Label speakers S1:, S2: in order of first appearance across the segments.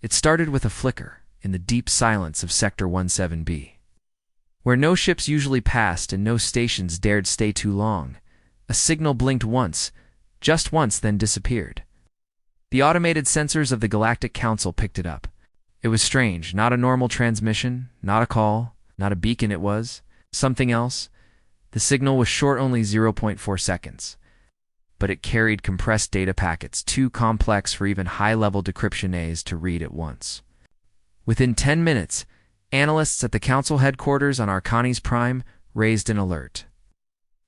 S1: It started with a flicker in the deep silence of Sector 17B, where no ships usually passed and no stations dared stay too long. A signal blinked once, just once, then disappeared. The automated sensors of the Galactic Council picked it up. It was strange, not a normal transmission, not a call, not a beacon. It was something else. The signal was short, only 0.4 seconds. But it carried compressed data packets, too complex for even high-level decryption A's to read at once. Within 10 minutes, analysts at the Council headquarters on Arcanis Prime raised an alert.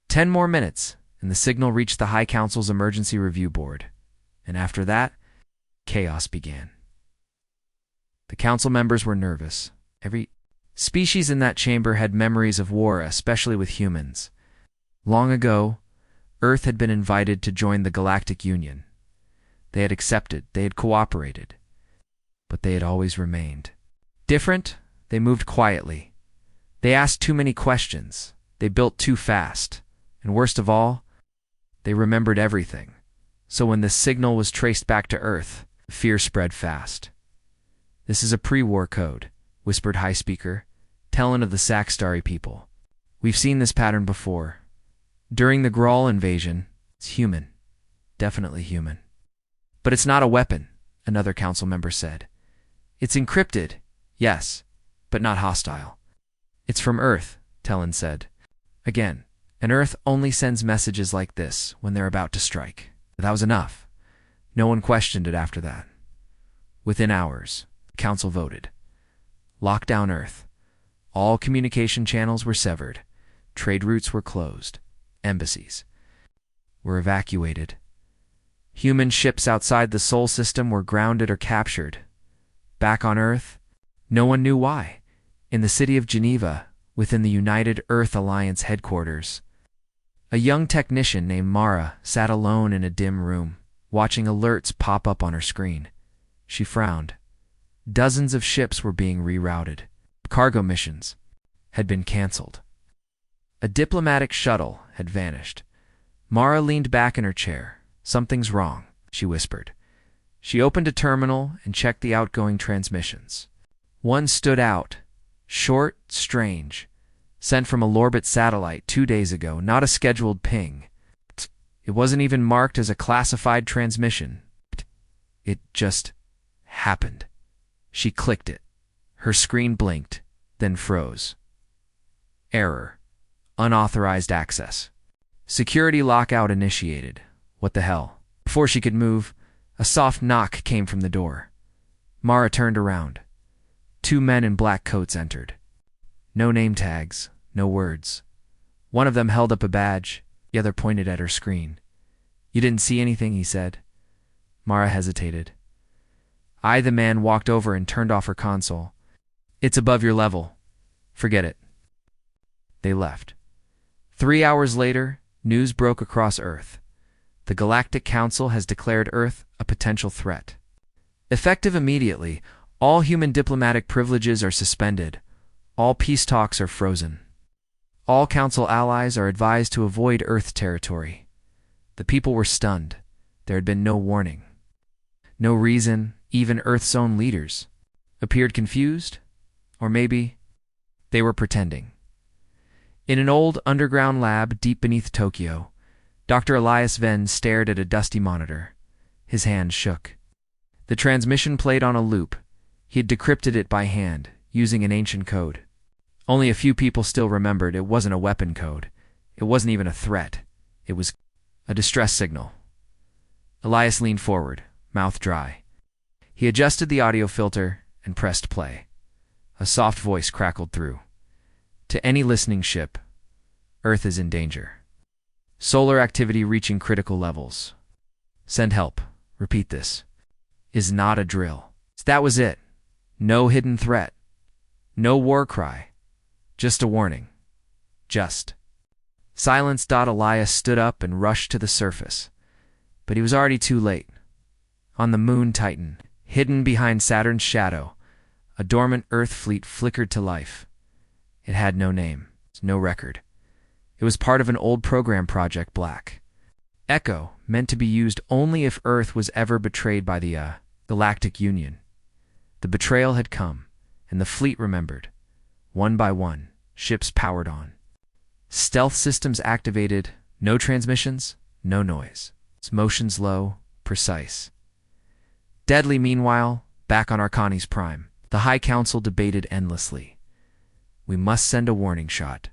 S1: 10 more minutes, and the signal reached the High Council's Emergency Review Board. And after that, chaos began. The Council members were nervous. Every species in that chamber had memories of war, especially with humans. Long ago, Earth had been invited to join the Galactic Union. They had accepted, they had cooperated, but they had always remained different. They moved quietly. They asked too many questions. They built too fast. And worst of all, they remembered everything. So when the signal was traced back to Earth, fear spread fast. "This is a pre-war code," whispered High Speaker, telling of the Saxtari people. "We've seen this pattern before. During the Grawl invasion, it's human. Definitely human. But it's not a weapon," another council member said. "It's encrypted, yes, but not hostile." "It's from Earth," Tellin said. "Again, and Earth only sends messages like this when they're about to strike." That was enough. No one questioned it after that. Within hours, the council voted. Lock down Earth. All communication channels were severed. Trade routes were closed. Embassies were evacuated. Human ships outside the Sol system were grounded or captured. Back on Earth, no one knew why. In the city of Geneva, within the United Earth Alliance headquarters, a young technician named Mara sat alone in a dim room, watching alerts pop up on her screen. She frowned. Dozens of ships were being rerouted. Cargo missions had been canceled. A diplomatic shuttle had vanished. Mara leaned back in her chair. "Something's wrong," she whispered. She opened a terminal and checked the outgoing transmissions. One stood out, short, strange, sent from a Lorbit satellite 2 days ago, not a scheduled ping. It wasn't even marked as a classified transmission. It just happened. She clicked it. Her screen blinked, then froze. Error. Unauthorized access. Security lockout initiated. What the hell? Before she could move, a soft knock came from the door. Mara turned around. 2 men in black coats entered. No name tags, no words. One of them held up a badge, the other pointed at her screen. "You didn't see anything?" he said. Mara hesitated. The man walked over and turned off her console. "It's above your level. Forget it." They left. 3 hours later, news broke across Earth. The Galactic Council has declared Earth a potential threat. Effective immediately, all human diplomatic privileges are suspended. All peace talks are frozen. All Council allies are advised to avoid Earth territory. The people were stunned. There had been no warning. No reason. Even Earth's own leaders appeared confused. Or maybe they were pretending. In an old underground lab deep beneath Tokyo, Dr. Elias Venn stared at a dusty monitor. His hand shook. The transmission played on a loop. He had decrypted it by hand, using an ancient code. Only a few people still remembered it wasn't a weapon code. It wasn't even a threat. It was a distress signal. Elias leaned forward, mouth dry. He adjusted the audio filter and pressed play. A soft voice crackled through. "To any listening ship, Earth is in danger. Solar activity reaching critical levels. Send help. Repeat this. Is not a drill." That was it. No hidden threat. No war cry. Just a warning. Just. Silence. Elias stood up and rushed to the surface. But he was already too late. On the moon Titan, hidden behind Saturn's shadow, a dormant Earth fleet flickered to life. It had no name, no record. It was part of an old program, Project Black. Echo, meant to be used only if Earth was ever betrayed by the Galactic Union. The betrayal had come, and the fleet remembered. One by one, ships powered on. Stealth systems activated, no transmissions, no noise. Motions low, precise. Deadly, meanwhile, back on Arcani's prime. The High Council debated endlessly. We must send a warning shot.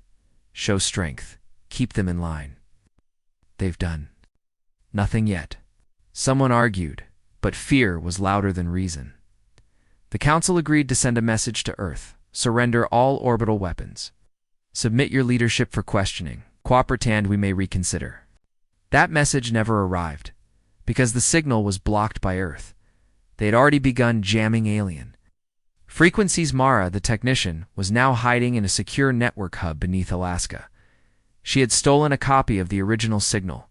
S1: Show strength. Keep them in line. They've done nothing yet. Someone argued, but fear was louder than reason. The Council agreed to send a message to Earth. Surrender all orbital weapons. Submit your leadership for questioning. Quapertand we may reconsider. That message never arrived, because the signal was blocked by Earth. They had already begun jamming alien frequencies. Mara, the technician, was now hiding in a secure network hub beneath Alaska. She had stolen a copy of the original signal.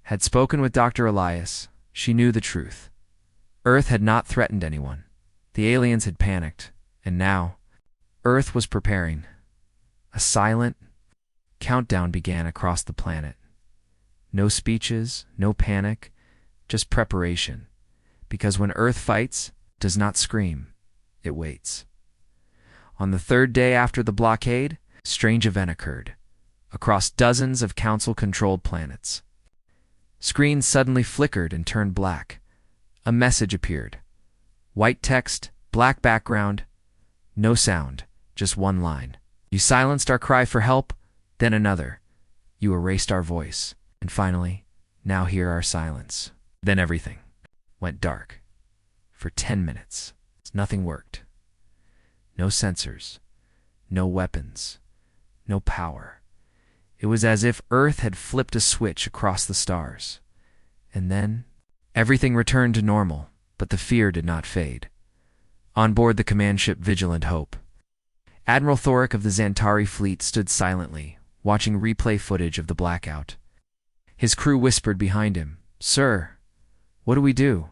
S1: Had spoken with Dr. Elias. She knew the truth. Earth had not threatened anyone. The aliens had panicked, and now Earth was preparing. A silent countdown began across the planet. No speeches, no panic, just preparation. Because when Earth fights, it does not scream, it waits. On the third day after the blockade, a strange event occurred. Across dozens of Council-controlled planets, screens suddenly flickered and turned black. A message appeared. White text, black background, no sound, just one line. You silenced our cry for help, then another. You erased our voice. And finally, now hear our silence. Then everything went dark. For 10 minutes, nothing worked. No sensors, no weapons, no power. It was as if Earth had flipped a switch across the stars. And then, everything returned to normal, but the fear did not fade. On board the command ship Vigilant Hope, Admiral Thoric of the Xantari fleet stood silently, watching replay footage of the blackout. His crew whispered behind him, "Sir, what do we do?"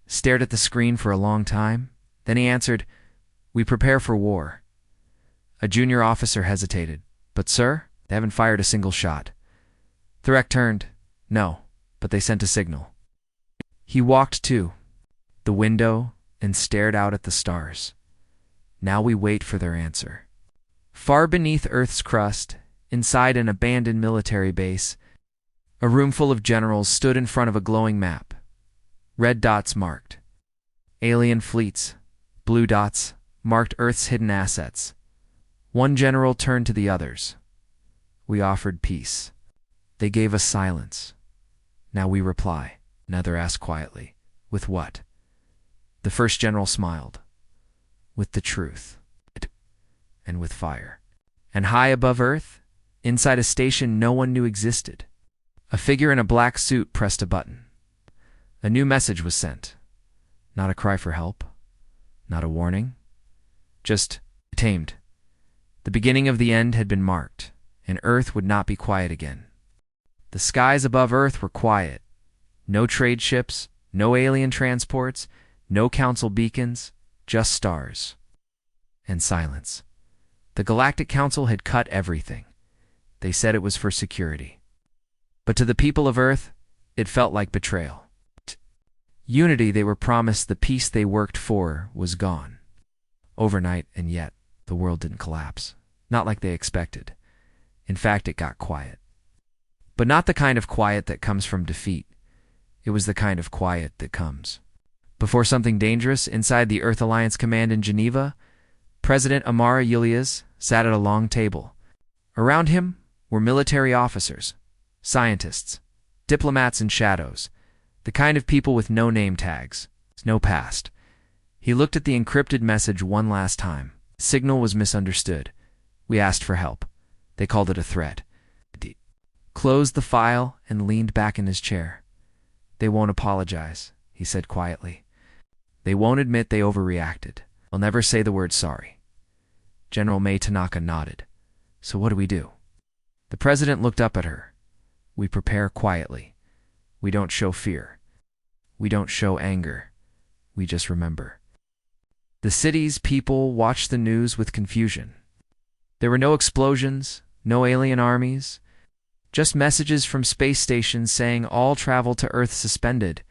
S1: Stared at the screen for a long time. Then he answered, "We prepare for war." A junior officer hesitated. "But sir, they haven't fired a single shot." Thoric turned. "No, but they sent a signal." He walked to the window and stared out at the stars. Now we wait for their answer. Far beneath Earth's crust, inside an abandoned military base, a room full of generals stood in front of a glowing map. Red dots marked alien fleets. Blue dots marked Earth's hidden assets. One general turned to the others. "We offered peace. They gave us silence. Now we reply." Another asked quietly, "With what?" The first general smiled. "With the truth. And with fire." And high above Earth, inside a station no one knew existed, a figure in a black suit pressed a button. A new message was sent. Not a cry for help. Not a warning. Just tamed. The beginning of the end had been marked, and Earth would not be quiet again. The skies above Earth were quiet. No trade ships, no alien transports, no council beacons, just stars. And silence. The Galactic Council had cut everything. They said it was for security. But to the people of Earth, it felt like betrayal. Unity they were promised, the peace they worked for, was gone. Overnight, and yet, the world didn't collapse. Not like they expected. In fact, it got quiet. But not the kind of quiet that comes from defeat. It was the kind of quiet that comes before something dangerous. Inside the Earth Alliance Command in Geneva, President Amara Yulias sat at a long table. Around him were military officers, scientists, diplomats and shadows, the kind of people with no name tags, no past. He looked at the encrypted message one last time. Signal was misunderstood. We asked for help. They called it a threat. He closed the file and leaned back in his chair. "They won't apologize," he said quietly. "They won't admit they overreacted. They'll never say the word sorry." General May Tanaka nodded. "So what do we do?" The president looked up at her. "We prepare quietly. We don't show fear. We don't show anger. We just remember." The city's people watched the news with confusion. There were no explosions, no alien armies, just messages from space stations saying all travel to Earth suspended.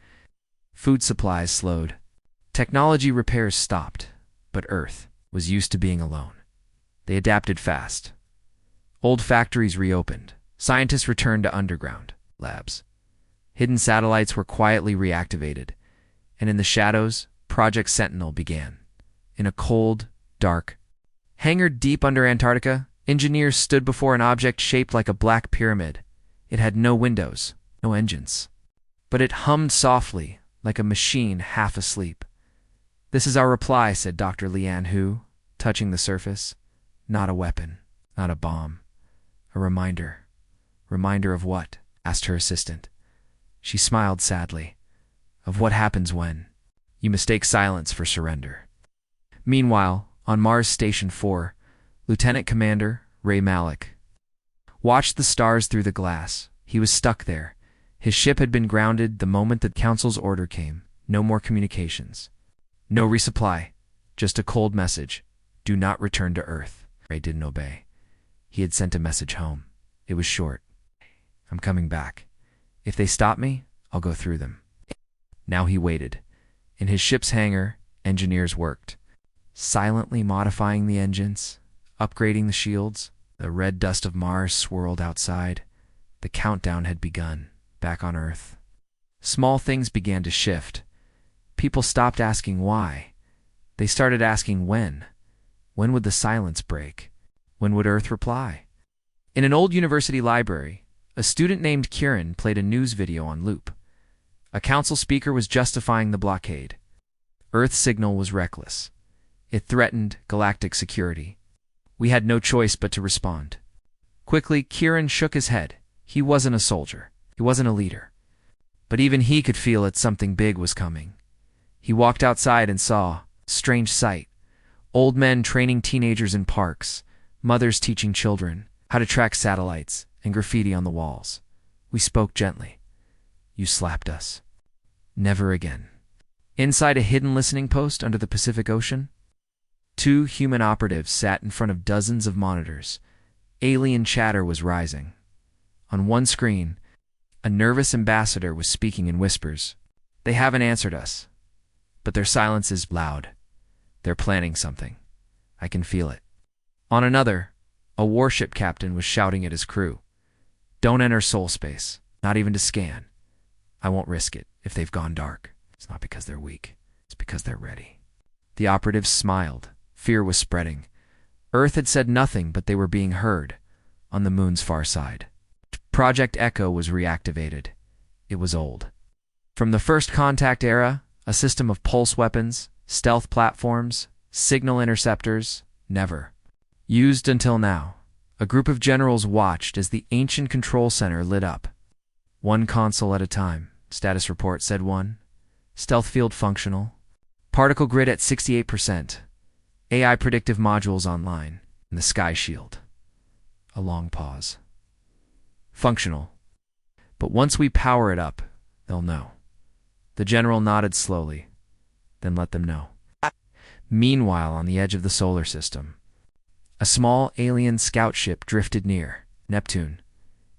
S1: Food supplies slowed. Technology repairs stopped, but Earth was used to being alone. They adapted fast. Old factories reopened. Scientists returned to underground labs. Hidden satellites were quietly reactivated, and in the shadows, Project Sentinel began. In a cold, dark hangar deep under Antarctica, engineers stood before an object shaped like a black pyramid. It had no windows, no engines. But it hummed softly, like a machine half asleep. "This is our reply," said Dr. Lian Hu, touching the surface. "Not a weapon, not a bomb. A reminder." "Reminder of what?" asked her assistant. She smiled sadly. "Of what happens when you mistake silence for surrender." Meanwhile, on Mars Station 4, Lieutenant Commander Ray Malik watched the stars through the glass. He was stuck there. His ship had been grounded the moment the Council's order came. No more communications. No resupply. Just a cold message. "Do not return to Earth." Ray didn't obey. He had sent a message home. It was short. "I'm coming back. If they stop me, I'll go through them." Now he waited. In his ship's hangar, engineers worked, silently modifying the engines, upgrading the shields. The red dust of Mars swirled outside. The countdown had begun, back on Earth. Small things began to shift. People stopped asking why. They started asking when. When would the silence break? When would Earth reply? In an old university library, a student named Kieran played a news video on loop. A council speaker was justifying the blockade. Earth's signal was reckless. It threatened galactic security. We had no choice but to respond. Quickly, Kieran shook his head. He wasn't a soldier. He wasn't a leader. But even he could feel that something big was coming. He walked outside and saw a strange sight. Old men training teenagers in parks, mothers teaching children how to track satellites, and graffiti on the walls. We spoke gently. "You slapped us. Never again." Inside a hidden listening post under the Pacific Ocean, 2 human operatives sat in front of dozens of monitors. Alien chatter was rising. On one screen, a nervous ambassador was speaking in whispers. "They haven't answered us, but their silence is loud. They're planning something. I can feel it." On another, a warship captain was shouting at his crew. "Don't enter soul space, not even to scan. I won't risk it if they've gone dark. It's not because they're weak. It's because they're ready." The operatives smiled. Fear was spreading. Earth had said nothing, but they were being heard on the moon's far side. Project Echo was reactivated. It was old. From the first contact era, a system of pulse weapons, stealth platforms, signal interceptors, never used until now. A group of generals watched as the ancient control center lit up. "One console at a time," status report said one. "Stealth field functional. Particle grid at 68%. AI predictive modules online. And the sky shield." A long pause. "Functional. But once we power it up, they'll know." The general nodded slowly. "Then let them know." Meanwhile, on the edge of the solar system, a small alien scout ship drifted near. Neptune.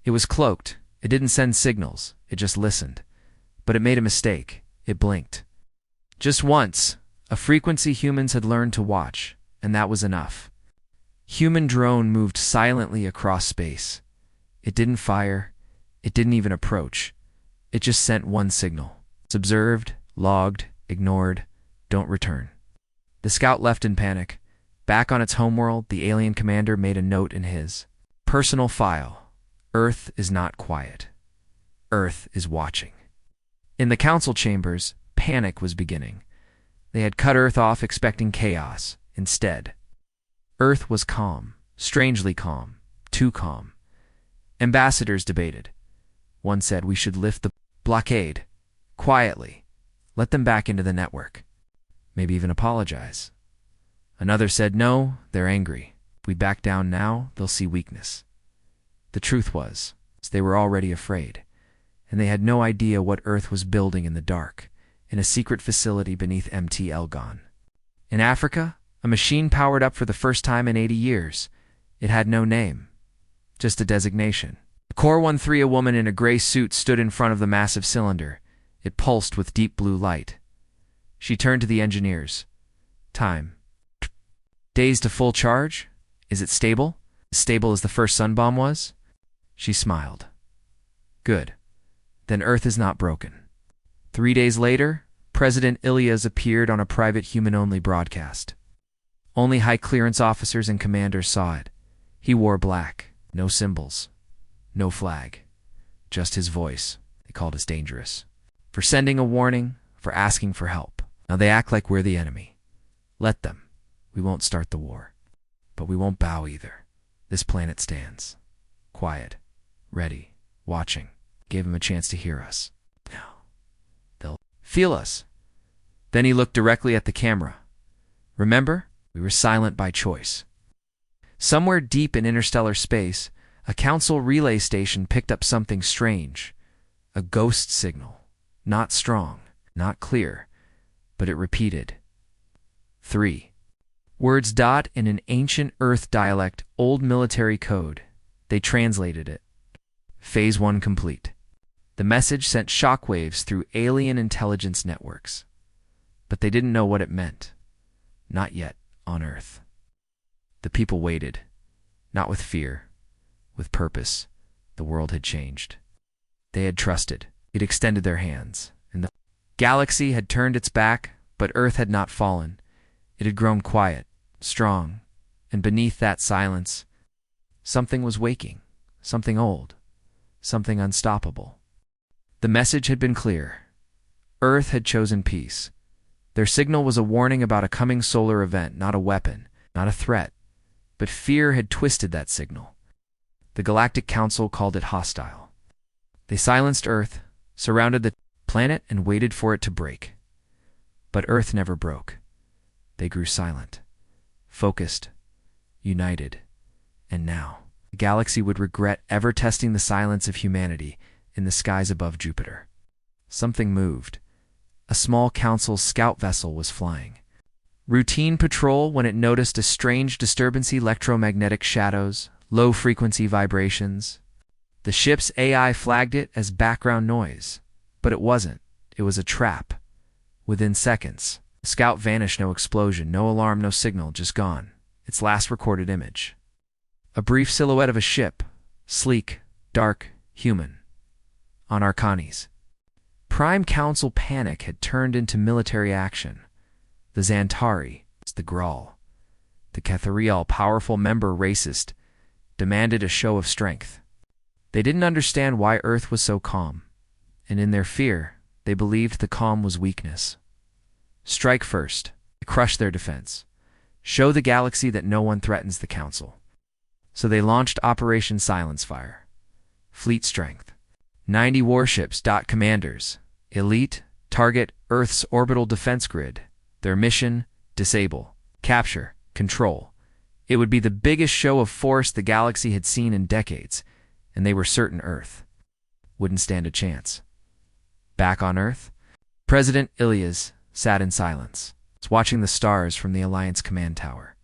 S1: It was cloaked. It didn't send signals. It just listened. But it made a mistake. It blinked. Just once, a frequency humans had learned to watch, and that was enough. Human drone moved silently across space. It didn't fire. It didn't even approach. It just sent one signal. It's observed, logged, ignored, don't return. The scout left in panic. Back on its homeworld, the alien commander made a note in his personal file. Earth is not quiet. Earth is watching. In the council chambers, panic was beginning. They had cut Earth off expecting chaos. Instead, Earth was calm, strangely calm, too calm. Ambassadors debated. One said we should lift the blockade, quietly, let them back into the network, maybe even apologize. Another said no, they're angry. If we back down now, they'll see weakness. The truth was, they were already afraid, and they had no idea what Earth was building in the dark, in a secret facility beneath MT Elgon. In Africa, a machine powered up for the first time in 80 years. It had no name, just a designation. Core 13, a woman in a gray suit stood in front of the massive cylinder. It pulsed with deep blue light. She turned to the engineers. Time. Days to full charge? Is it stable? As stable as the first sun bomb was? She smiled. Good. Then Earth is not broken. 3 days later, President Ilyas appeared on a private human-only broadcast. Only high-clearance officers and commanders saw it. He wore black, no symbols, no flag, just his voice. They called us dangerous. For sending a warning, for asking for help. Now they act like we're the enemy. Let them. We won't start the war. But we won't bow either. This planet stands. Quiet, ready, watching. Gave him a chance to hear us. Now, they'll feel us. Then he looked directly at the camera. Remember? We were silent by choice. Somewhere deep in interstellar space, a council relay station picked up something strange. A ghost signal. Not strong, not clear, but it repeated. 3. Words dot in an ancient Earth dialect, old military code. They translated it. Phase 1 complete. The message sent shockwaves through alien intelligence networks. But they didn't know what it meant. Not yet on Earth. The people waited. Not with fear. With purpose. The world had changed. They had trusted. It extended their hands. And the galaxy had turned its back, but Earth had not fallen. It had grown quiet, strong, and beneath that silence, something was waking. Something old. Something unstoppable. The message had been clear. Earth had chosen peace. Their signal was a warning about a coming solar event, not a weapon, not a threat. But fear had twisted that signal. The Galactic Council called it hostile. They silenced Earth, surrounded the planet, and waited for it to break. But Earth never broke. They grew silent, focused, united. And now, the galaxy would regret ever testing the silence of humanity in the skies above Jupiter. Something moved. A small council scout vessel was flying. Routine patrol when it noticed a strange disturbance, electromagnetic shadows, low-frequency vibrations. The ship's AI flagged it as background noise. But it wasn't. It was a trap. Within seconds, the scout vanished. No explosion, no alarm, no signal, just gone. Its last recorded image. A brief silhouette of a ship, sleek, dark, human, on Arcanes. Prime Council panic had turned into military action. The Xantari, the Graal, the Cathariel, powerful member racist, demanded a show of strength. They didn't understand why Earth was so calm, and in their fear, they believed the calm was weakness. Strike first, crush their defense, show the galaxy that no one threatens the Council. So they launched Operation Silence Fire. Fleet strength. 90 warships. Commanders. Elite. Target Earth's orbital defense grid. Their mission, disable, capture, control. It would be the biggest show of force the galaxy had seen in decades, and they were certain Earth wouldn't stand a chance. Back on Earth, President Ilyas sat in silence, watching the stars from the Alliance command tower.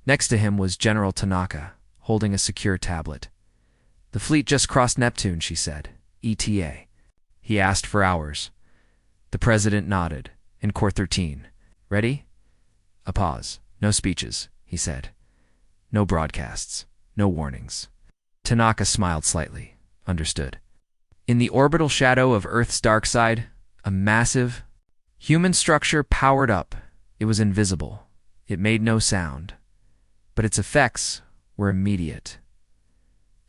S1: Next to him was General Tanaka, holding a secure tablet. The fleet just crossed Neptune, she said. ETA. He asked for hours. The president nodded. In Core 13. Ready? A pause. No speeches, he said. No broadcasts. No warnings. Tanaka smiled slightly. Understood. In the orbital shadow of Earth's dark side, a massive, human structure powered up. It was invisible. It made no sound. But its effects were immediate.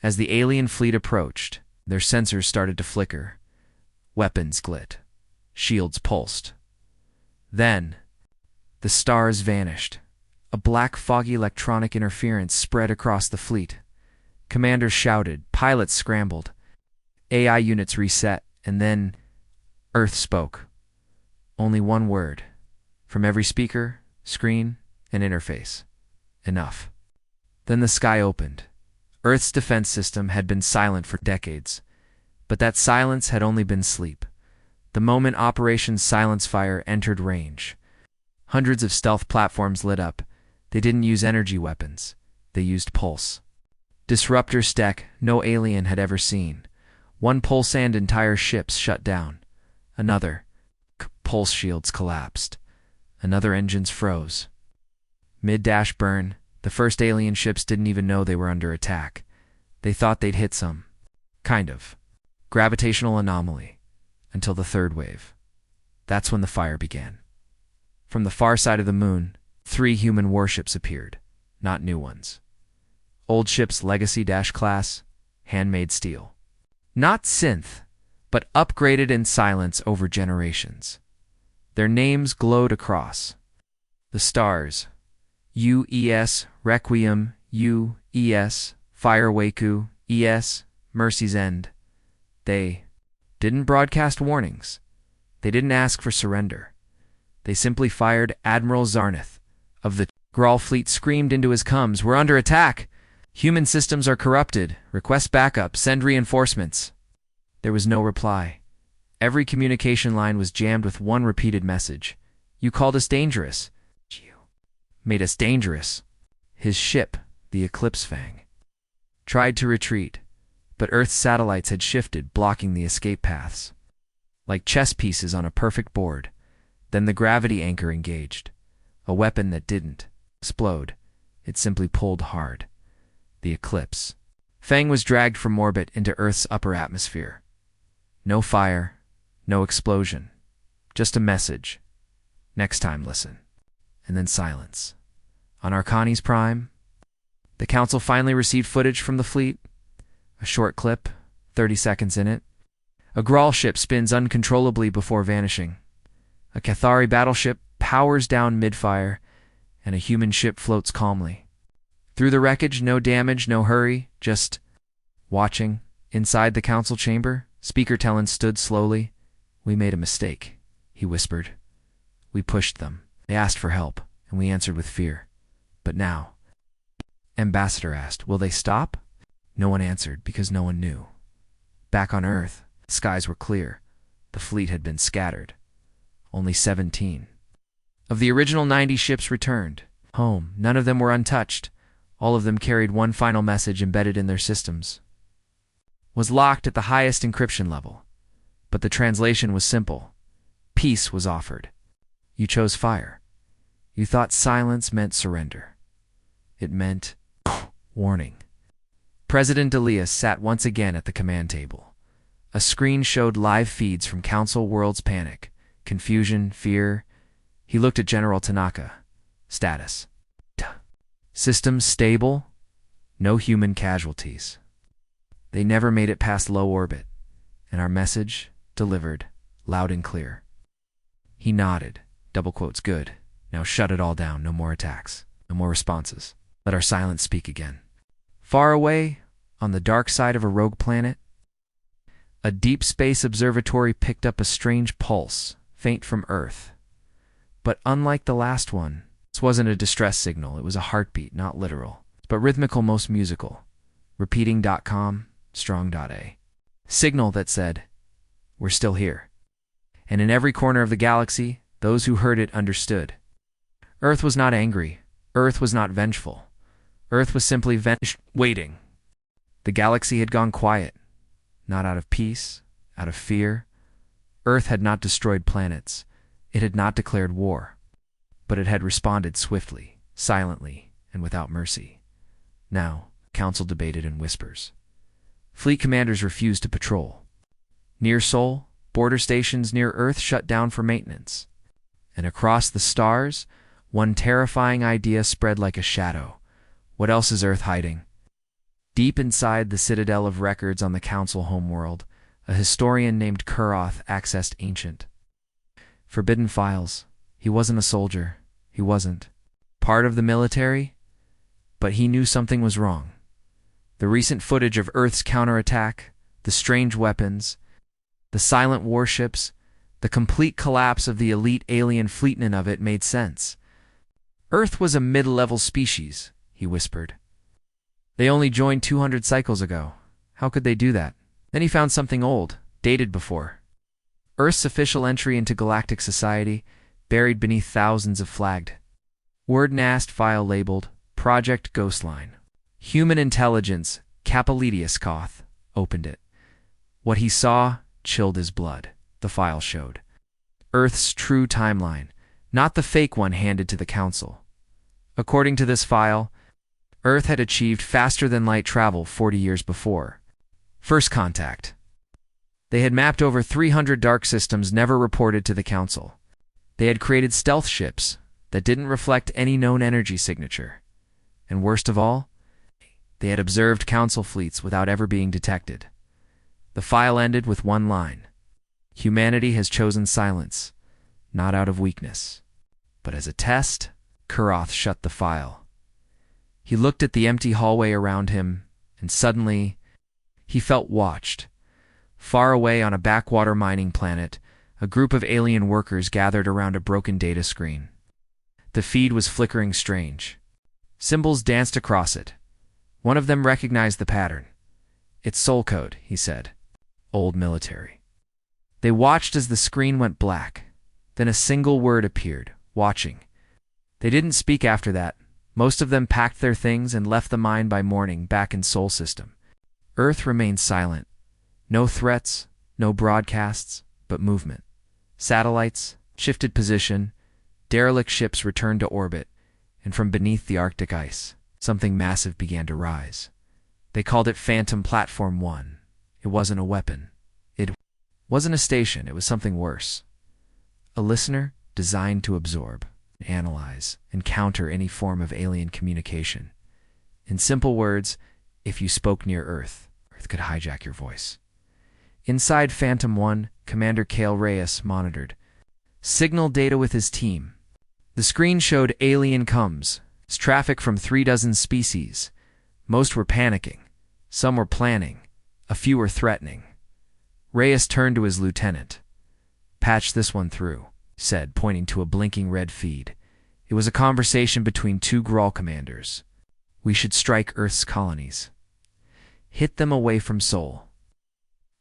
S1: As the alien fleet approached, their sensors started to flicker. Weapons glit. Shields pulsed. Then, the stars vanished. A black, foggy electronic interference spread across the fleet. Commanders shouted, pilots scrambled. AI units reset, and then Earth spoke. Only one word. From every speaker, screen, and interface. Enough. Then the sky opened. Earth's defense system had been silent for decades, but that silence had only been sleep. The moment Operation Silence Fire entered range, hundreds of stealth platforms lit up. They didn't use energy weapons. They used pulse. Disruptors tech no alien had ever seen. One pulse and entire ships shut down. Another. Pulse shields collapsed. Another engines froze. Mid-dash burn, the first alien ships didn't even know they were under attack. They thought they'd hit some kind of gravitational anomaly until the third wave. That's when the fire began. From the far side of the moon, 3 human warships appeared, not new ones. Old ships Legacy-class, handmade steel. Not synth, but upgraded in silence over generations. Their names glowed across the stars. UES Requiem, UES Firewaku, ES Mercy's End. They didn't broadcast warnings. They didn't ask for surrender. They simply fired. Admiral Zarnath of the Grawl fleet screamed into his comms, "We're under attack! Human systems are corrupted. Request backup. Send reinforcements." There was no reply. Every communication line was jammed with one repeated message. "You called us dangerous. You made us dangerous." His ship, the Eclipse Fang, tried to retreat, but Earth's satellites had shifted, blocking the escape paths. Like chess pieces on a perfect board. Then the gravity anchor engaged. A weapon that didn't explode. It simply pulled hard. The Eclipse Fang was dragged from orbit into Earth's upper atmosphere. No fire, no explosion. Just a message. "Next time, listen." And then silence. On Arcani's Prime, the Council finally received footage from the fleet. A short clip, 30 seconds in it. A Grawl ship spins uncontrollably before vanishing. A Cathari battleship powers down mid-fire, and a human ship floats calmly. Through the wreckage, no damage, no hurry, just watching. Inside the council chamber, Speaker Tellin stood slowly. "We made a mistake," he whispered. "We pushed them. They asked for help, and we answered with fear. But now..." Ambassador asked, "Will they stop?" No one answered, because no one knew. Back on Earth, the skies were clear. The fleet had been scattered. Only 17 of the original 90 ships returned home. None of them were untouched. All of them carried one final message embedded in their systems. Was locked at the highest encryption level. But the translation was simple. Peace was offered. You chose fire. You thought silence meant surrender. It meant warning. President Delius sat once again at the command table. A screen showed live feeds from Council Worlds. Panic, confusion, fear. He looked at General Tanaka. Status. Systems stable. No human casualties. They never made it past low orbit. And our message delivered, loud and clear. He nodded. Double quotes, "Good. Now shut it all down. No more attacks. No more responses. Let our silence speak again." Far away, on the dark side of a rogue planet, a deep space observatory picked up a strange pulse, faint from Earth. But unlike the last one, this wasn't a distress signal. It was a heartbeat, not literal, but rhythmical, most musical. Repeating.com, strong.a. Signal that said, "We're still here." And in every corner of the galaxy, those who heard it understood. Earth was not angry. Earth was not vengeful. Earth was simply waiting. The galaxy had gone quiet. Not out of peace, out of fear. Earth had not destroyed planets. It had not declared war. But it had responded swiftly, silently, and without mercy. Now, Council debated in whispers. Fleet commanders refused to patrol. Near Sol, border stations near Earth shut down for maintenance. And across the stars, one terrifying idea spread like a shadow. What else is Earth hiding? Deep inside the citadel of records on the Council homeworld, a historian named Kuroth accessed ancient, forbidden files. He wasn't a soldier. He wasn't part of the military, but he knew something was wrong. The recent footage of Earth's counterattack, the strange weapons, the silent warships, the complete collapse of the elite alien fleet, none of it made sense. Earth was a mid-level species, he whispered. They only joined 200 cycles ago. How could they do that? Then he found something old, dated before. Earth's official entry into galactic society, buried beneath thousands of flagged word nast file labeled Project Ghostline. Human Intelligence, Capilidius Koth, opened it. What he saw chilled his blood. The file showed Earth's true timeline, not the fake one handed to the Council. According to this file, Earth had achieved faster-than-light travel 40 years before. First contact. They had mapped over 300 dark systems never reported to the Council. They had created stealth ships that didn't reflect any known energy signature. And worst of all, they had observed Council fleets without ever being detected. The file ended with one line. Humanity has chosen silence, not out of weakness. But as a test, Kuroth shut the file. He looked at the empty hallway around him, and suddenly, he felt watched. Far away on a backwater mining planet, a group of alien workers gathered around a broken data screen. The feed was flickering strange. Symbols danced across it. One of them recognized the pattern. "It's soul code," he said. "Old military." They watched as the screen went black. Then a single word appeared, "watching." They didn't speak after that. Most of them packed their things and left the mine by morning back in Sol System. Earth remained silent. No threats, no broadcasts, but movement. Satellites shifted position, derelict ships returned to orbit, and from beneath the Arctic ice, something massive began to rise. They called it Phantom Platform 1. It wasn't a weapon. It wasn't a station. It was something worse. A listener designed to absorb, analyze, and counter any form of alien communication. In simple words, if you spoke near Earth, Earth could hijack your voice. Inside Phantom 1, Commander Kale Reyes monitored signal data with his team. The screen showed alien comes, traffic from 36 species. Most were panicking. Some were planning. A few were threatening. Reyes turned to his lieutenant. "Patch this one through," he said, pointing to a blinking red feed. It was a conversation between two Grawl commanders. "We should strike Earth's colonies. Hit them away from Sol."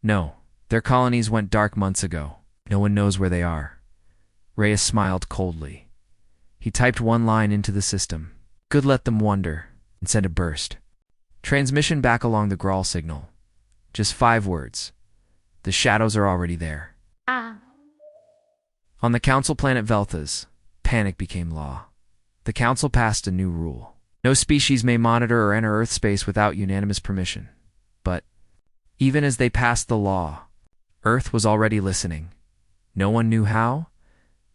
S1: "No, their colonies went dark months ago. No one knows where they are." Reyes smiled coldly. He typed one line into the system. "Good, let them wonder," and sent a burst. Transmission back along the Grawl signal. Just 5 words. "The shadows are already there." On the Council planet Velthas, panic became law. The Council passed a new rule. No species may monitor or enter Earth space without unanimous permission. But even as they passed the law, Earth was already listening. No one knew how.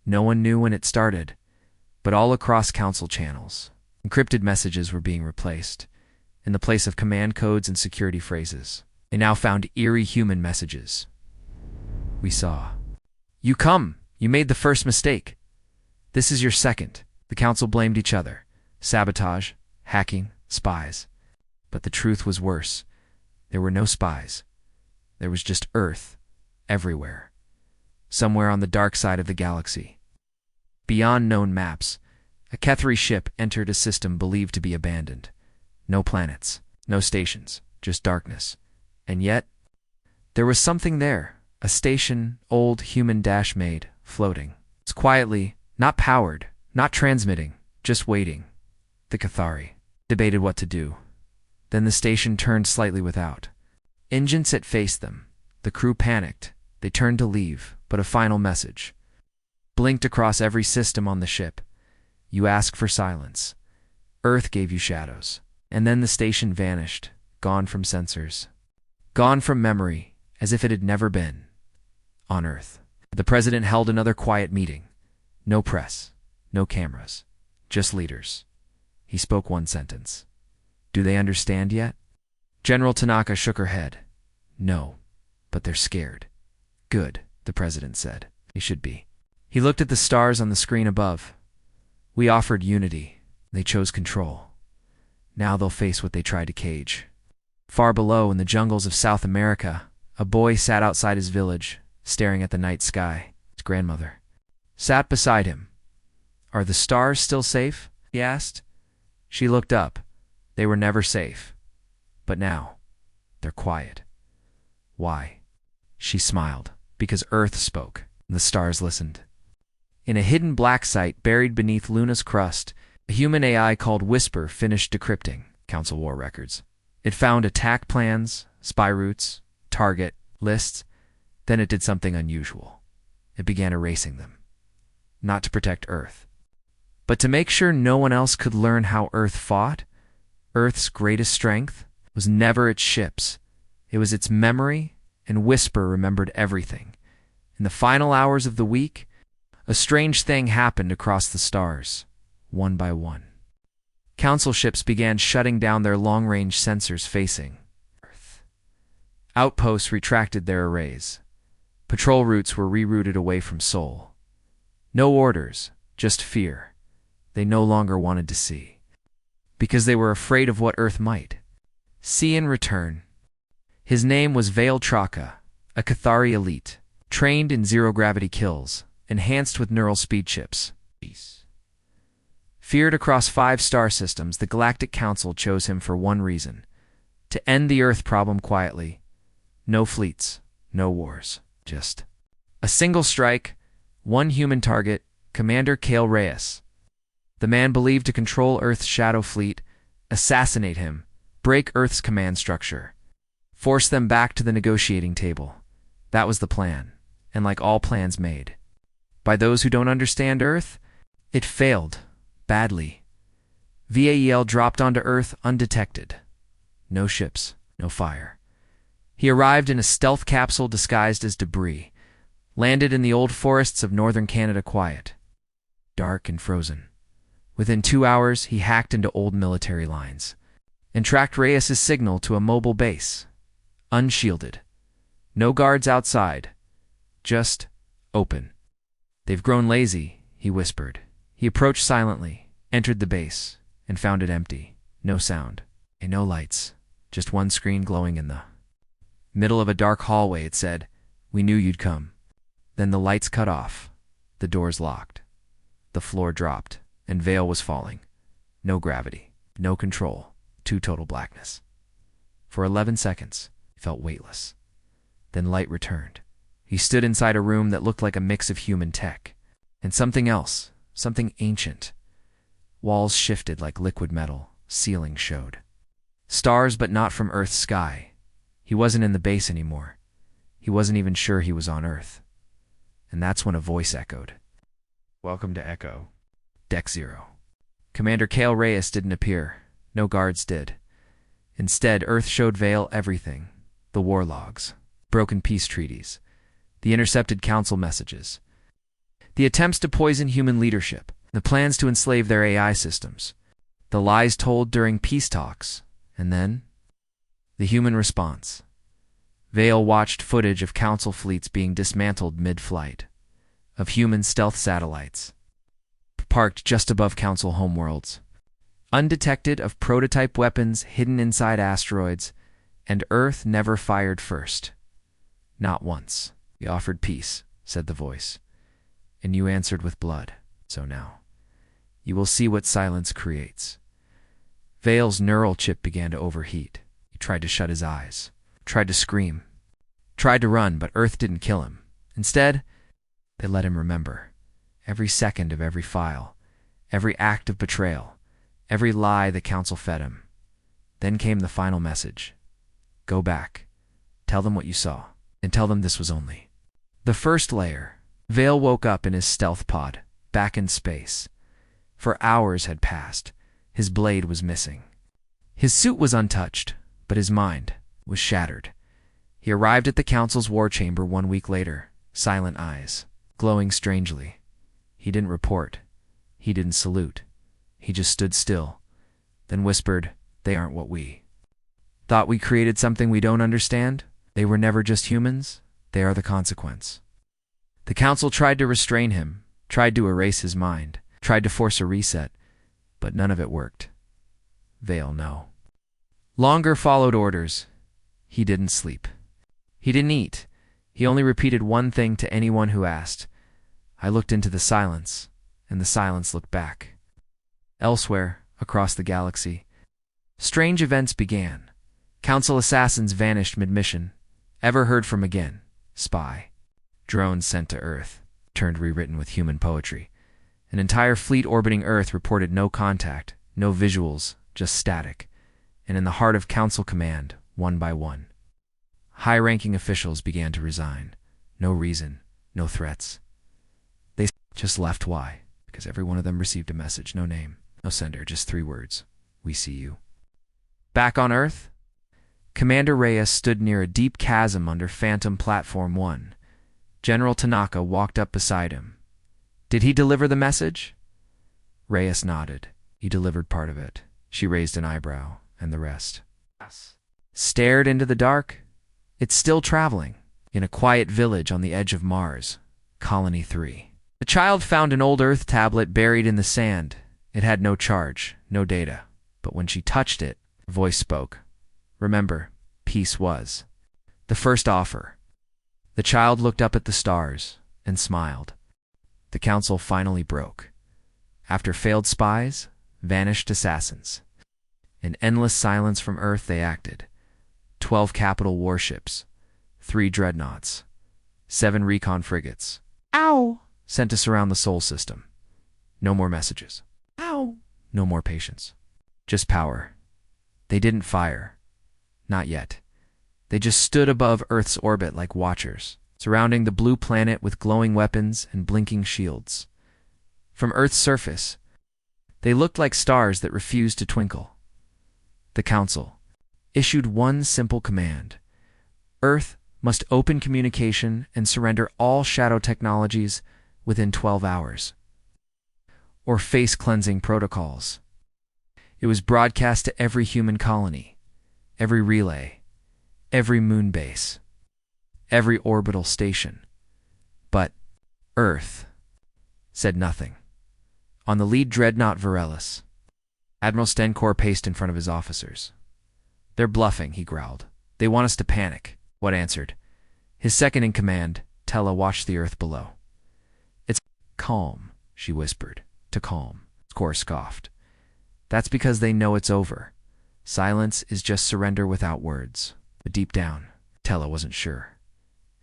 S1: No one knew when it started. But all across Council channels, encrypted messages were being replaced. In the place of command codes and security phrases, they now found eerie human messages. "We saw. You come. You made the first mistake. This is your second." The Council blamed each other. Sabotage, hacking, spies. But the truth was worse. There were no spies. There was just Earth, everywhere. Somewhere on the dark side of the galaxy. Beyond known maps, a Kethri ship entered a system believed to be abandoned. No planets, no stations, just darkness. And yet, there was something there. A station, old human dash-made, floating. It's quietly, not powered, not transmitting, just waiting. The Cathari debated what to do. Then the station turned slightly without. Engine set faced them. The crew panicked. They turned to leave, but a final message blinked across every system on the ship. "You ask for silence. Earth gave you shadows." And then the station vanished, gone from sensors. Gone from memory, as if it had never been. On Earth. The president held another quiet meeting. No press, no cameras, just leaders. He spoke one sentence. "Do they understand yet?" General Tanaka shook her head. "No, but they're scared." "Good," the president said. "They should be." He looked at the stars on the screen above. "We offered unity. They chose control. Now they'll face what they tried to cage." Far below, in the jungles of South America, a boy sat outside his village, staring at the night sky. His grandmother sat beside him. "Are the stars still safe?" he asked. She looked up. They were never safe. But now, they're quiet. Why? She smiled. Because Earth spoke, and the stars listened. In a hidden black site buried beneath Luna's crust, a human AI called Whisper finished decrypting Council War records. It found attack plans, spy routes, target lists. Then it did something unusual. It began erasing them. not to protect Earth, but to make sure no one else could learn how Earth fought. Earth's greatest strength was never its ships. It was its memory, and Whisper remembered everything. In the final hours of the week, a strange thing happened across the stars, one by one. Council ships began shutting down their long-range sensors facing Earth. Outposts retracted their arrays. Patrol routes were rerouted away from Sol. No orders, just fear. They no longer wanted to see, because they were afraid of what Earth might see in return. His name was Vale Traka, a Cathari elite, trained in zero-gravity kills, enhanced with neural speed chips. Feared across 5 star systems, the Galactic Council chose him for one reason: to end the Earth problem quietly. No fleets, no wars, just a single strike, one human target, Commander Kale Reyes. The man believed to control Earth's shadow fleet, assassinate him, break Earth's command structure, force them back to the negotiating table. That was the plan, and like all plans made by those who don't understand Earth, it failed badly. Val dropped onto Earth undetected. No ships, no fire. He arrived in a stealth capsule disguised as debris, landed in the old forests of northern Canada quiet, dark and frozen. Within 2 hours, he hacked into old military lines and tracked Reyes' signal to a mobile base, unshielded. No guards outside, just open. "They've grown lazy," he whispered. He approached silently, entered the base, and found it empty. No sound, and no lights, just one screen glowing in the middle of a dark hallway. It said, "We knew you'd come." Then the lights cut off, the doors locked, the floor dropped, and Vale was falling. No gravity, no control, total blackness. For 11 seconds, he felt weightless. Then light returned. He stood inside a room that looked like a mix of human tech and something else, something ancient. Walls shifted like liquid metal, ceiling showed stars, but not from Earth's sky. He wasn't in the base anymore. He wasn't even sure he was on Earth. And that's when a voice echoed. "Welcome to Echo, Deck 0. Commander Kale Reyes didn't appear. No guards did. Instead, Earth showed Vale everything: the war logs, broken peace treaties, the intercepted council messages, the attempts to poison human leadership, the plans to enslave their AI systems, the lies told during peace talks, and then the human response. Vale watched footage of council fleets being dismantled mid-flight, of human stealth satellites parked just above council homeworlds, undetected, of prototype weapons hidden inside asteroids, and Earth never fired first. "Not once. We offered peace," said the voice, "and you answered with blood. So now, you will see what silence creates." Vale's neural chip began to overheat. He tried to shut his eyes, tried to scream, tried to run, but Earth didn't kill him. Instead, they let him remember every second of every file, every act of betrayal, every lie the council fed him. Then came the final message. "Go back. Tell them what you saw, and tell them this was only the first layer." Vale woke up in his stealth pod, back in space. For hours had passed. His blade was missing. His suit was untouched, but his mind was shattered. He arrived at the council's war chamber 1 week later, silent eyes, glowing strangely. He didn't report. He didn't salute. He just stood still, then whispered, "They aren't what we thought. We created something we don't understand. They were never just humans. They are the consequence." The council tried to restrain him, tried to erase his mind, tried to force a reset, but none of it worked. Vale, no. Longer followed orders. He didn't sleep. He didn't eat. He only repeated one thing to anyone who asked. "I looked into the silence, and the silence looked back." Elsewhere, across the galaxy, strange events began. Council assassins vanished mid-mission. Ever heard from again. Spy. Drones sent to Earth, turned rewritten with human poetry. An entire fleet orbiting Earth reported no contact, no visuals, just static. And in the heart of Council command, one by one, high-ranking officials began to resign. No reason, no threats. They Just left. Why? Because every one of them received a message. No name, no sender, just 3 words. We see you. Back on Earth? Commander Reyes stood near a deep chasm under Phantom Platform 1. General Tanaka walked up beside him. Did he deliver the message? Reyes nodded. He delivered part of it. She raised an eyebrow, and the rest. Yes. Stared into the dark. It's still traveling. In a quiet village on the edge of Mars. Colony 3. The child found an old Earth tablet buried in the sand. It had no charge, no data. But when she touched it, her voice spoke. Remember, peace was the first offer. The child looked up at the stars and smiled. The council finally broke. After failed spies, vanished assassins. In endless silence from Earth they acted. 12 capital warships, 3 dreadnoughts, 7 recon frigates. Ow! Sent to surround the Sol system. No more messages. Ow! No more patience. Just power. They didn't fire. Not yet. They just stood above Earth's orbit like watchers, surrounding the blue planet with glowing weapons and blinking shields. From Earth's surface, they looked like stars that refused to twinkle. The Council issued one simple command. Earth must open communication and surrender all shadow technologies within 12 hours. Or face cleansing protocols. It was broadcast to every human colony, every relay, every moon base, every orbital station. But Earth said nothing. On the lead dreadnought Varelis, Admiral Stenkor paced in front of his officers. They're bluffing, he growled. They want us to panic. What answered? His second in command, Tella, watched the Earth below. It's calm, she whispered. To calm. Kor scoffed. That's because they know it's over. Silence is just surrender without words. But deep down, Tella wasn't sure.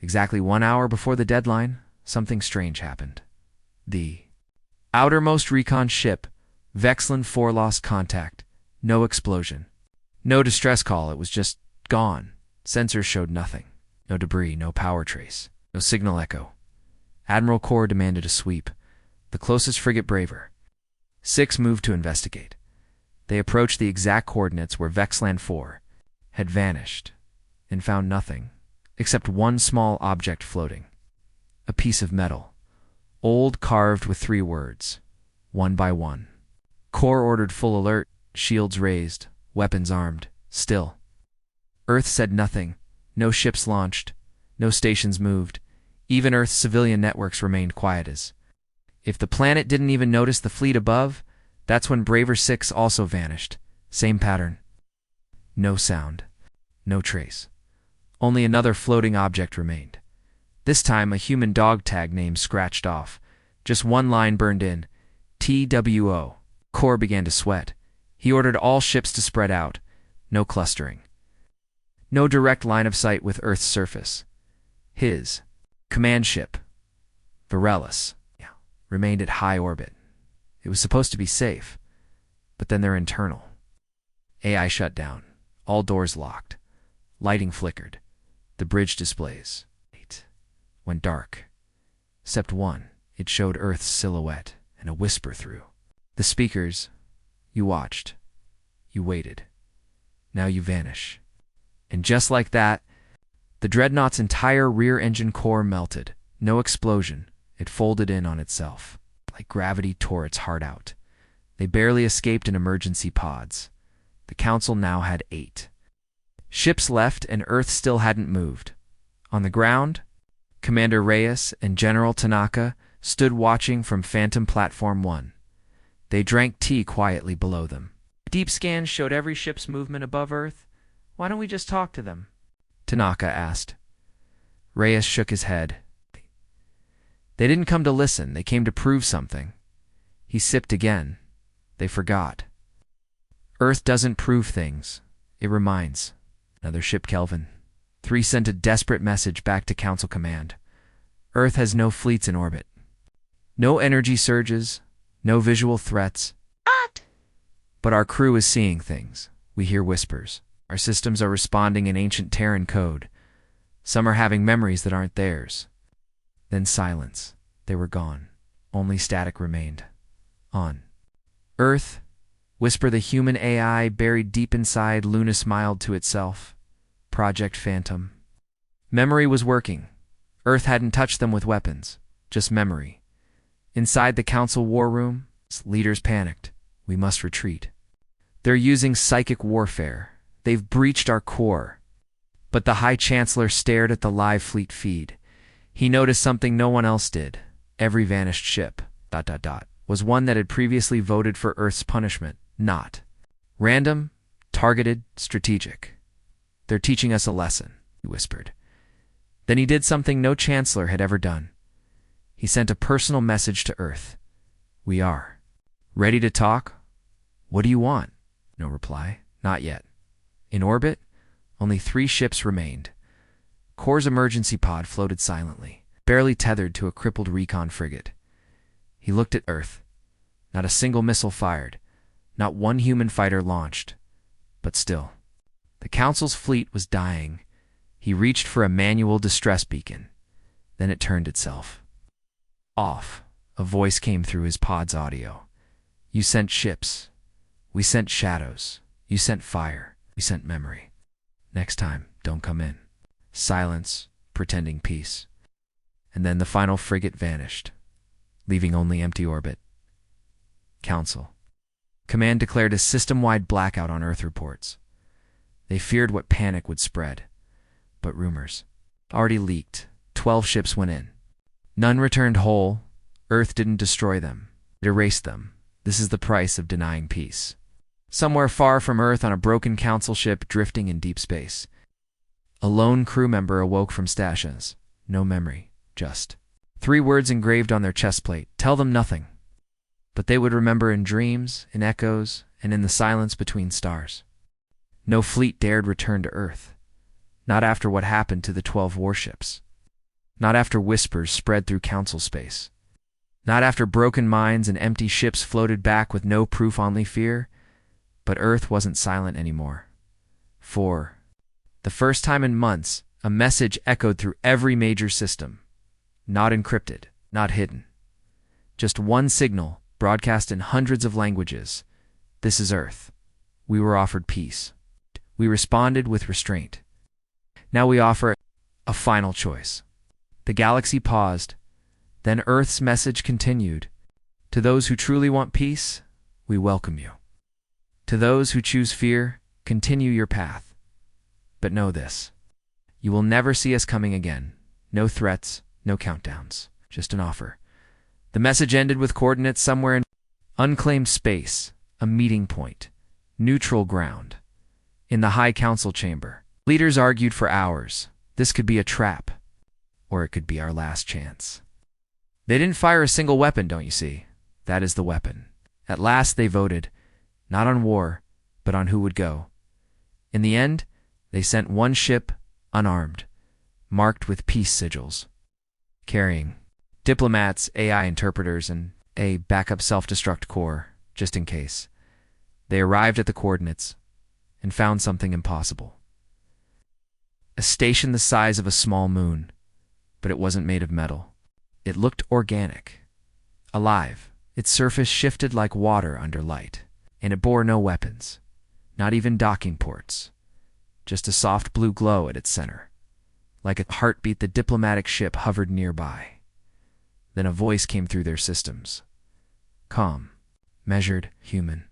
S1: Exactly 1 hour before the deadline, something strange happened. The outermost recon ship, Vexlan 4, lost contact. No explosion. No distress call, it was just gone. Sensors showed nothing. No debris, no power trace, no signal echo. Admiral Kor demanded a sweep. The closest frigate Braver. 6 moved to investigate. They approached the exact coordinates where Vexlan 4 had vanished and found nothing except one small object floating. A piece of metal, old, carved with 3 words, 1 by 1. Kor ordered full alert, shields raised, weapons armed, still. Earth said nothing, no ships launched, no stations moved, even Earth's civilian networks remained quiet as. If the planet didn't even notice the fleet above, that's when Braver 6 also vanished. Same pattern. No sound, no trace. Only another floating object remained. This time a human dog tag name scratched off. Just one line burned in. TWO. Kor began to sweat. He ordered all ships to spread out. No clustering. No direct line of sight with Earth's surface. His command ship, Varelis, remained at high orbit. It was supposed to be safe, but then their internal. AI shut down. All doors locked. Lighting flickered. The bridge displays went dark. Except one. It showed Earth's silhouette and a whisper through. The speakers. You watched. You waited. Now you vanish. And just like that, the dreadnought's entire rear engine core melted. No explosion. It folded in on itself. Like gravity tore its heart out. They barely escaped in emergency pods. The Council now had 8. Ships left and Earth still hadn't moved. On the ground, Commander Reyes and General Tanaka stood watching from Phantom Platform 1. They drank tea quietly below them. Deep scans showed every ship's movement above Earth. Why don't we just talk to them? Tanaka asked. Reyes shook his head. They didn't come to listen, they came to prove something. He sipped again. They forgot. Earth doesn't prove things, it reminds. Another ship, Kelvin. 3 sent a desperate message back to Council Command. Earth has no fleets in orbit. No energy surges, no visual threats. What? But our crew is seeing things. We hear whispers. Our systems are responding in ancient Terran code. Some are having memories that aren't theirs. Then silence. They were gone. only static remained. On Earth, whisper the human AI buried deep inside, Luna smiled to itself. Project Phantom. Memory was working. Earth hadn't touched them with weapons, just memory. Inside the council war room, leaders panicked. We must retreat. They're using psychic warfare. They've breached our core. But the High Chancellor stared at the live fleet feed. He noticed something no one else did. Every vanished ship, ... was one that had previously voted for Earth's punishment, not random, targeted, strategic. They're teaching us a lesson, he whispered. Then he did something no Chancellor had ever done. He sent a personal message to Earth. We are ready to talk? What do you want? No reply. Not yet. In orbit, only 3 ships remained. Core's emergency pod floated silently, barely tethered to a crippled recon frigate. He looked at Earth. Not a single missile fired, not one human fighter launched. But still, the Council's fleet was dying. He reached for a manual distress beacon. Then it turned itself off. A voice came through his pod's audio. You sent ships. We sent shadows. You sent fire. We sent memory. Next time, don't come in. Silence, pretending peace. And then the final frigate vanished, leaving only empty orbit. Council. Command declared a system-wide blackout on Earth reports. They feared what panic would spread. But rumors already leaked. 12 ships went in. None returned whole. Earth didn't destroy them. It erased them. This is the price of denying peace. Somewhere far from Earth on a broken council ship drifting in deep space, a lone crew member awoke from stashes. No memory, just 3 words engraved on their chest plate. Tell them nothing. But they would remember in dreams, in echoes, and in the silence between stars. No fleet dared return to Earth. Not after what happened to the 12 warships. Not after whispers spread through council space. Not after broken minds and empty ships floated back with no proof, only fear. But Earth wasn't silent anymore. For the first time in months, a message echoed through every major system. Not encrypted, not hidden. Just one signal, broadcast in hundreds of languages. This is Earth. We were offered peace. We responded with restraint. Now we offer a final choice. The galaxy paused. Then Earth's message continued. To those who truly want peace, we welcome you. To those who choose fear, continue your path. But know this. You will never see us coming again. No threats, no countdowns. Just an offer. The message ended with coordinates somewhere in unclaimed space, a meeting point, neutral ground. In the High Council chamber, leaders argued for hours. This could be a trap, or it could be our last chance. They didn't fire a single weapon, don't you see? That is the weapon. At last they voted, not on war, but on who would go. In the end, they sent one ship, unarmed, marked with peace sigils, carrying diplomats, AI interpreters, and a backup self-destruct core, just in case. They arrived at the coordinates and found something impossible. A station the size of a small moon, but it wasn't made of metal. It looked organic, alive. Its surface shifted like water under light, and it bore no weapons, not even docking ports, just a soft blue glow at its center. Like a heartbeat, the diplomatic ship hovered nearby. Then a voice came through their systems. Calm, measured, human.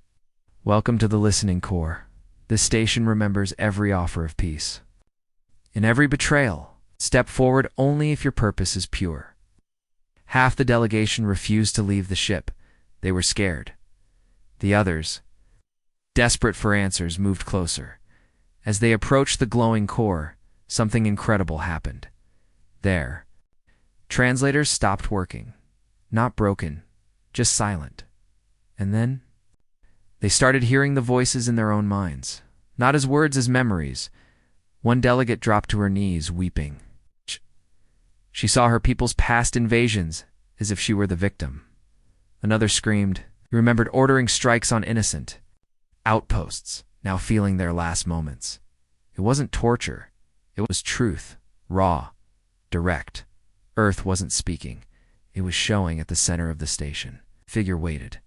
S1: Welcome to the listening core. This station remembers every offer of peace. In every betrayal, step forward only if your purpose is pure. Half the delegation refused to leave the ship. They were scared. The others, desperate for answers, moved closer. As they approached the glowing core, something incredible happened. There, translators stopped working. Not broken, just silent. And then, they started hearing the voices in their own minds. Not as words, as memories. One delegate dropped to her knees, weeping. She saw her people's past invasions as if she were the victim. Another screamed. He remembered ordering strikes on innocent outposts, now feeling their last moments. It wasn't torture. It was truth, raw, direct. Earth wasn't speaking. It was showing at the center of the station. Figure waited.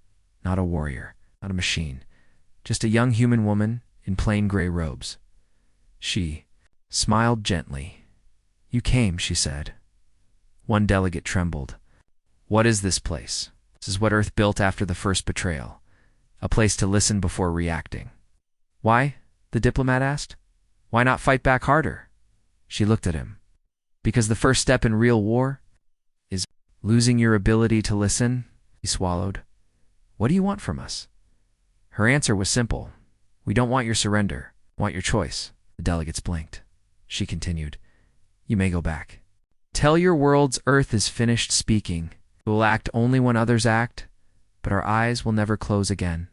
S1: Not a warrior, not a machine. Just a young human woman in plain gray robes. She smiled gently. "You came," she said. One delegate trembled. "What is this place?" "This is what Earth built after the first betrayal. A place to listen before reacting." "Why?" the diplomat asked. "Why not fight back harder?" She looked at him. "Because the first step in real war is losing your ability to listen," he swallowed. "What do you want from us?" Her answer was simple. "We don't want your surrender. We want your choice." The delegates blinked. She continued. "You may go back. Tell your world's Earth is finished speaking. It will act only when others act, but our eyes will never close again."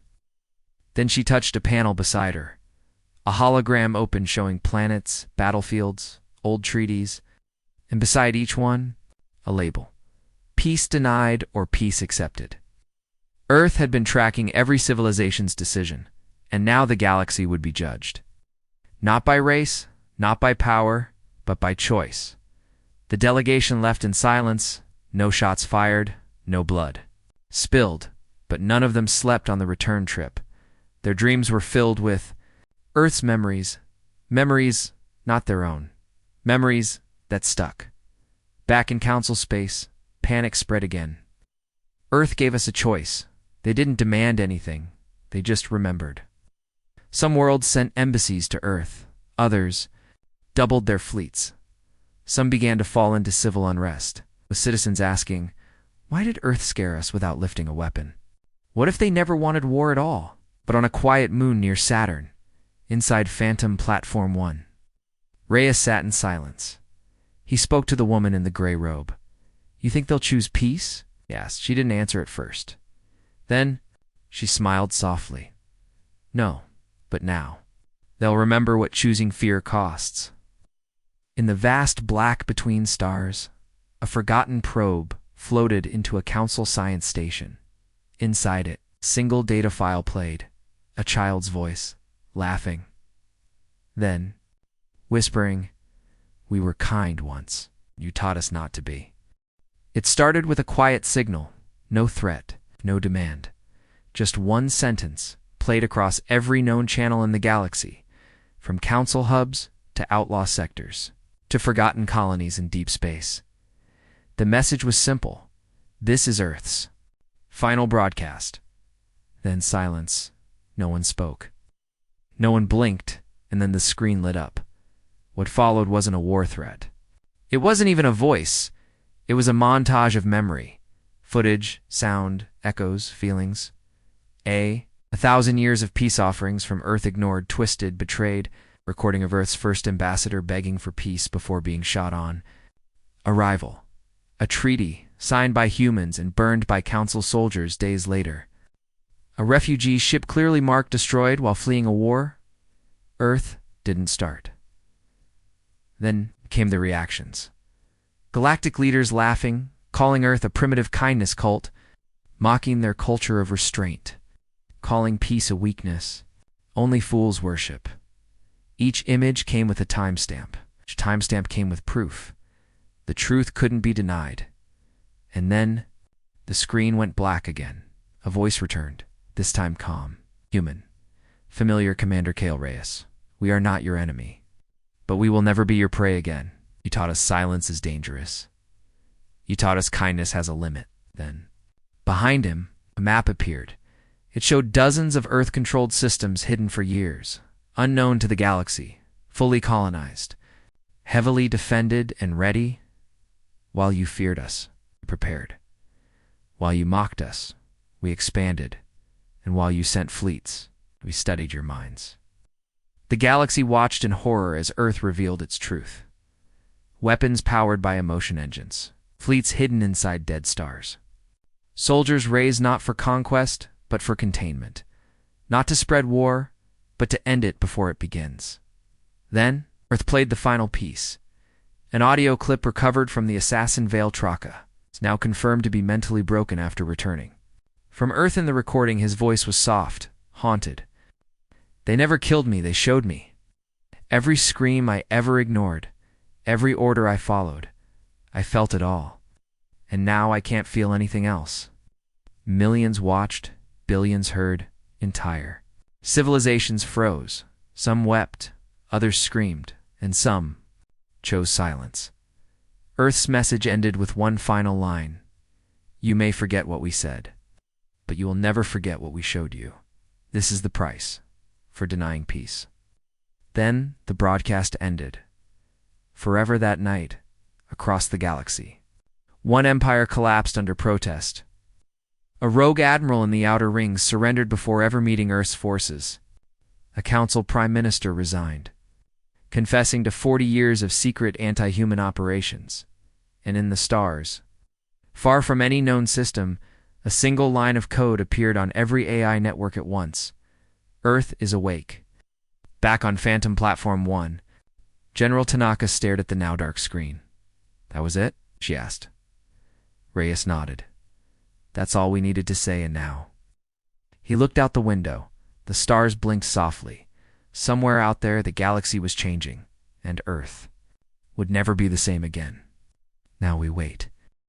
S1: Then she touched a panel beside her. A hologram opened showing planets, battlefields, old treaties, and beside each one, a label. Peace denied or peace accepted. Earth had been tracking every civilization's decision, and now the galaxy would be judged. Not by race, not by power, but by choice. The delegation left in silence, no shots fired, no blood spilled, but none of them slept on the return trip. Their dreams were filled with Earth's memories, memories not their own, memories that stuck. Back in council space, panic spread again. Earth gave us a choice. They didn't demand anything, they just remembered. Some worlds sent embassies to Earth, others doubled their fleets. Some began to fall into civil unrest, with citizens asking, why did Earth scare us without lifting a weapon? What if they never wanted war at all, but on a quiet moon near Saturn, inside Phantom Platform 1? Reyes sat in silence. He spoke to the woman in the gray robe. "You think they'll choose peace?" he asked. She didn't answer at first. Then she smiled softly. "No, but now. They'll remember what choosing fear costs." In the vast black between stars, a forgotten probe floated into a council science station. Inside it, a single data file played, a child's voice, laughing. Then, whispering, "We were kind once. You taught us not to be." It started with a quiet signal, no threat, no demand. Just one sentence, played across every known channel in the galaxy, from council hubs to outlaw sectors, to forgotten colonies in deep space. The message was simple. This is Earth's final broadcast. Then silence. No one spoke. No one blinked, and then the screen lit up. What followed wasn't a war threat. It wasn't even a voice. It was a montage of memory. Footage, sound, echoes, feelings. A 1,000 years of peace offerings from Earth ignored, twisted, betrayed. Recording of Earth's first ambassador begging for peace before being shot on. Arrival. A treaty signed by humans and burned by council soldiers days later. A refugee ship clearly marked destroyed while fleeing a war. Earth didn't start. Then came the reactions. Galactic leaders laughing, calling Earth a primitive kindness cult, mocking their culture of restraint, calling peace a weakness. Only fools worship. Each image came with a timestamp. Each timestamp came with proof. The truth couldn't be denied. And then the screen went black again. A voice returned, this time calm, human. "Familiar Commander Kale Reyes. We are not your enemy. But we will never be your prey again. You taught us silence is dangerous. You taught us kindness has a limit." Then, behind him, a map appeared. It showed dozens of Earth-controlled systems hidden for years, unknown to the galaxy, fully colonized, heavily defended and ready. While you feared us, we prepared. While you mocked us, we expanded. And while you sent fleets, we studied your minds. The galaxy watched in horror as Earth revealed its truth. Weapons powered by emotion engines, fleets hidden inside dead stars. Soldiers raised not for conquest, but for containment. Not to spread war, but to end it before it begins. Then, Earth played the final piece. An audio clip recovered from the assassin Vale Traka. It's now confirmed to be mentally broken after returning. From Earth in the recording, his voice was soft, haunted. "They never killed me, they showed me. Every scream I ever ignored, every order I followed, I felt it all. And now I can't feel anything else. Millions watched, billions heard, entire. Civilizations froze. Some wept, others screamed, and some chose silence. Earth's message ended with one final line. You may forget what we said, but you will never forget what we showed you. This is the price for denying peace. Then the broadcast ended. Forever that night, across the galaxy. One empire collapsed under protest. A rogue admiral in the Outer Rings surrendered before ever meeting Earth's forces. A council prime minister resigned, confessing to 40 years of secret anti-human operations. And in the stars, far from any known system, a single line of code appeared on every AI network at once. Earth is awake. Back on Phantom Platform 1, General Tanaka stared at the now dark screen. That was it? She asked. Reyes nodded. That's all we needed to say, and now. He looked out the window. The stars blinked softly. Somewhere out there, the galaxy was changing, and Earth would never be the same again. Now we wait.